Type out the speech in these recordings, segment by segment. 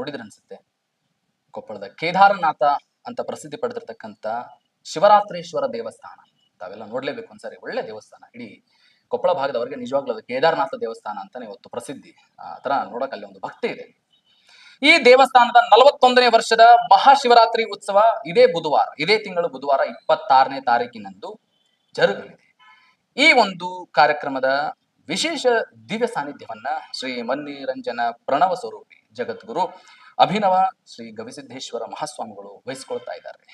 ನೋಡಿದ್ರೆ ಅನ್ಸುತ್ತೆ. ಕೊಪ್ಪಳದ ಕೇದಾರನಾಥ ಅಂತ ಪ್ರಸಿದ್ಧಿ ಪಡೆದಿರ್ತಕ್ಕಂಥ ಶಿವರಾತ್ರೇಶ್ವರ ದೇವಸ್ಥಾನ ತಾವೆಲ್ಲ ನೋಡ್ಲೇಬೇಕು ಒಂದ್ಸರಿ. ಒಳ್ಳೆ ದೇವಸ್ಥಾನ. ಇಡೀ ಕೊಪ್ಪಳ ಭಾಗದವರಿಗೆ ನಿಜವಾಗ್ಲೂ ಅದು ಕೇದಾರನಾಥ ದೇವಸ್ಥಾನ ಅಂತಾನೆ ಇವತ್ತು ಪ್ರಸಿದ್ಧಿ. ಆ ತರ ನೋಡಕ್ ಅಲ್ಲಿ ಒಂದು ಭಕ್ತಿ ಇದೆ. ಈ ದೇವಸ್ಥಾನದ 41ನೇ ವರ್ಷದ ಮಹಾಶಿವರಾತ್ರಿ ಉತ್ಸವ ಇದೇ ತಿಂಗಳು ಬುಧವಾರ 26ನೇ ತಾರೀಕಿನಂದು ಜರುಗಲಿದೆ. ಈ ಒಂದು ಕಾರ್ಯಕ್ರಮದ ವಿಶೇಷ ದಿವ್ಯ ಸಾನ್ನಿಧ್ಯವನ್ನ ಶ್ರೀ ಮನ್ನಿರಂಜನ ಪ್ರಣವ ಸ್ವರೂಪಿ ಜಗದ್ಗುರು ಅಭಿನವ ಶ್ರೀ ಗವಿಸಿದ್ದೇಶ್ವರ ಮಹಾಸ್ವಾಮಿಗಳು ವಹಿಸಿಕೊಳ್ತಾ ಇದ್ದಾರೆ.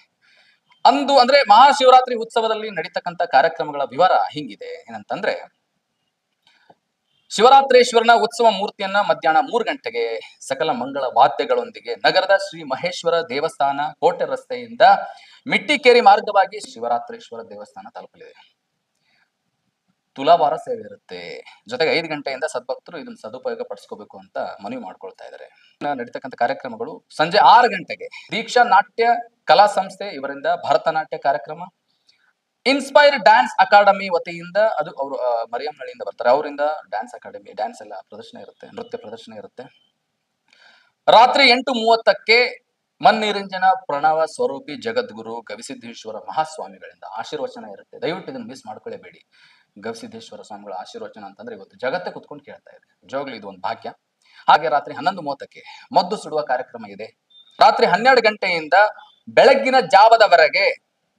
ಅಂದು ಅಂದ್ರೆ ಮಹಾಶಿವರಾತ್ರಿ ಉತ್ಸವದಲ್ಲಿ ನಡೀತಕ್ಕಂಥ ಕಾರ್ಯಕ್ರಮಗಳ ವಿವರ ಹಿಂಗಿದೆ. ಏನಂತಂದ್ರೆ, ಶಿವರಾತ್ರೇಶ್ವರನ ಉತ್ಸವ ಮೂರ್ತಿಯನ್ನ ಮಧ್ಯಾಹ್ನ 3 ಗಂಟೆಗೆ ಸಕಲ ಮಂಗಳ ವಾದ್ಯಗಳೊಂದಿಗೆ ನಗರದ ಶ್ರೀ ಮಹೇಶ್ವರ ದೇವಸ್ಥಾನ ಕೋಟೆ ರಸ್ತೆಯಿಂದ ಮಿಟ್ಟಿಕೇರಿ ಮಾರ್ಗವಾಗಿ ಶಿವರಾತ್ರೇಶ್ವರ ದೇವಸ್ಥಾನ ತಲುಪಲಿದೆ. ತುಲಾಭಾರ ಸೇವೆ ಇರುತ್ತೆ. ಜೊತೆಗೆ 5 ಗಂಟೆಯಿಂದ ಸದ್ಭಕ್ತರು ಇದನ್ನ ಸದುಪಯೋಗ ಪಡಿಸ್ಕೋಬೇಕು ಅಂತ ಮನವಿ ಮಾಡ್ಕೊಳ್ತಾ ಇದ್ದಾರೆ. ನಡೀತಕ್ಕಂಥ ಕಾರ್ಯಕ್ರಮಗಳು ಸಂಜೆ 6 ಗಂಟೆಗೆ ದೀಕ್ಷಾ ನಾಟ್ಯ ಕಲಾ ಸಂಸ್ಥೆ ಇವರಿಂದ ಭರತನಾಟ್ಯ ಕಾರ್ಯಕ್ರಮ, ಇನ್ಸ್ಪೈರ್ ಡ್ಯಾನ್ಸ್ ಅಕಾಡೆಮಿ ವತಿಯಿಂದ ಅದು ಅವರು ಮರಿಯಮ್ಮನಹಳ್ಳಿಯಿಂದ ಬರ್ತಾರೆ, ಅವರಿಂದ ಡ್ಯಾನ್ಸ್ ಅಕಾಡೆಮಿ ಡ್ಯಾನ್ಸ್ ಎಲ್ಲ ಪ್ರದರ್ಶನ ಇರುತ್ತೆ, ನೃತ್ಯ ಪ್ರದರ್ಶನ ಇರುತ್ತೆ. ರಾತ್ರಿ 8:30ಕ್ಕೆ ಮನ್ನಿರಂಜನ ಪ್ರಣವ ಸ್ವರೂಪಿ ಜಗದ್ಗುರು ಗವಿಸಿದ್ದೇಶ್ವರ ಮಹಾಸ್ವಾಮಿಗಳಿಂದ ಆಶೀರ್ವಚನ ಇರುತ್ತೆ. ದಯವಿಟ್ಟು ಇದನ್ನು ಮಿಸ್ ಮಾಡ್ಕೊಳ್ಳೇಬೇಡಿ. ಗವಿಸಿದ್ದೇಶ್ವರ ಸ್ವಾಮಿಗಳ ಆಶೀರ್ವಚನ ಅಂತಂದ್ರೆ ಇವತ್ತು ಜಗತ್ತೇ ಕುತ್ಕೊಂಡು ಕೇಳ್ತಾ ಇದೆ. ನಿಜವಾಗ್ಲೂ ಇದು ಒಂದು ಭಾಗ್ಯ. ಹಾಗೆ ರಾತ್ರಿ 11:30ಕ್ಕೆ ಮದ್ದು ಸುಡುವ ಕಾರ್ಯಕ್ರಮ ಇದೆ. ರಾತ್ರಿ 12 ಗಂಟೆಯಿಂದ ಬೆಳಗ್ಗಿನ ಜಾವದವರೆಗೆ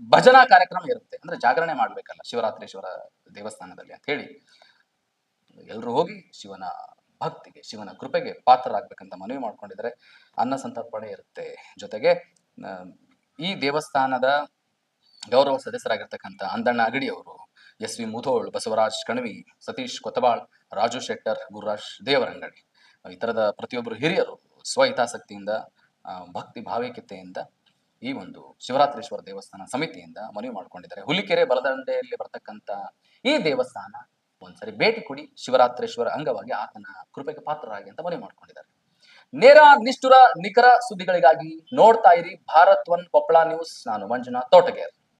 ಭಜನಾ ಕಾರ್ಯಕ್ರಮ ಇರುತ್ತೆ. ಅಂದ್ರೆ ಜಾಗರಣೆ ಮಾಡ್ಬೇಕಲ್ಲ ಶಿವರಾತ್ರೇಶ್ವರ ದೇವಸ್ಥಾನದಲ್ಲಿ ಅಂತ ಹೇಳಿ ಎಲ್ರು ಹೋಗಿ ಶಿವನ ಭಕ್ತಿಗೆ ಶಿವನ ಕೃಪೆಗೆ ಪಾತ್ರರಾಗಬೇಕಂತ ಮನವಿ ಮಾಡ್ಕೊಂಡಿದ್ದಾರೆ. ಅನ್ನ ಸಂತರ್ಪಣೆ ಇರುತ್ತೆ. ಜೊತೆಗೆ ಈ ದೇವಸ್ಥಾನದ ಗೌರವ ಸದಸ್ಯರಾಗಿರ್ತಕ್ಕಂಥ ಅಂದಣ್ಣ ಅಗಡಿ ಅವರು, ಎಸ್.ವಿ. ಮುಧೋಳ್, ಬಸವರಾಜ್ ಕಣವಿ, ಸತೀಶ್ ಕೊತ್ತಬಾಳ್, ರಾಜು ಶೆಟ್ಟರ್, ಗುರುರಾಜ್ ದೇವರಂಗಡಿ ಈ ತರದ ಪ್ರತಿಯೊಬ್ಬರು ಹಿರಿಯರು ಸ್ವಹಿತಾಸಕ್ತಿಯಿಂದ ಭಕ್ತಿ ಭಾವೈಕ್ಯತೆಯಿಂದ ಈ ಒಂದು ಶಿವರಾತ್ರೇಶ್ವರ ದೇವಸ್ಥಾನ ಸಮಿತಿಯಿಂದ ಮನವಿ ಮಾಡ್ಕೊಂಡಿದ್ದಾರೆ. ಹುಲಿಕೆರೆ ಬಲದಂಡೆಯಲ್ಲಿ ಬರ್ತಕ್ಕಂಥ ಈ ದೇವಸ್ಥಾನ ಒಂದ್ಸರಿ ಭೇಟಿ ಕೊಡಿ. ಶಿವರಾತ್ರೇಶ್ವರ ಅಂಗವಾಗಿ ಆತನ ಕೃಪೆಗೆ ಪಾತ್ರರಾಗಿ ಅಂತ ಮನವಿ ಮಾಡ್ಕೊಂಡಿದ್ದಾರೆ. ನೇರ ನಿಷ್ಠುರ ನಿಖರ ಸುದ್ದಿಗಳಿಗಾಗಿ ನೋಡ್ತಾ ಇರಿ ಭಾರತ್ ಒನ್ ಕೊಪ್ಪಳ ನ್ಯೂಸ್. ನಾನು ಮಂಜುನಾಥ್ ತೋಟಗೇರ್.